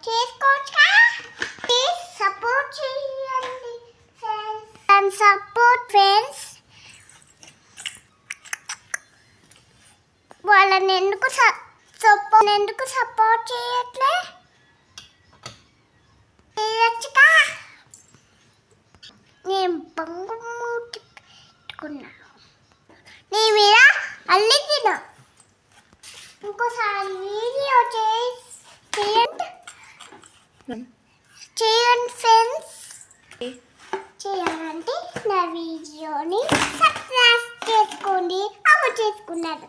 చేసుకోవచ్చుగా. Please support చేయండి friends and support friends. వాళ్ళని ఎందుకు సపోర్ట్ చేయట్లే? చేయొచ్చుగా. నేను బంగు మూటుకున్నా, నీ మీద అల్లికిన. ఇంకోసారి వీడియో చేయండి ఫ్రెండ్స్. చేయాలంటే నా వీడియోని సబ్స్క్రైబ్ చేసుకోండి. అమ్మ చేసుకున్నారు.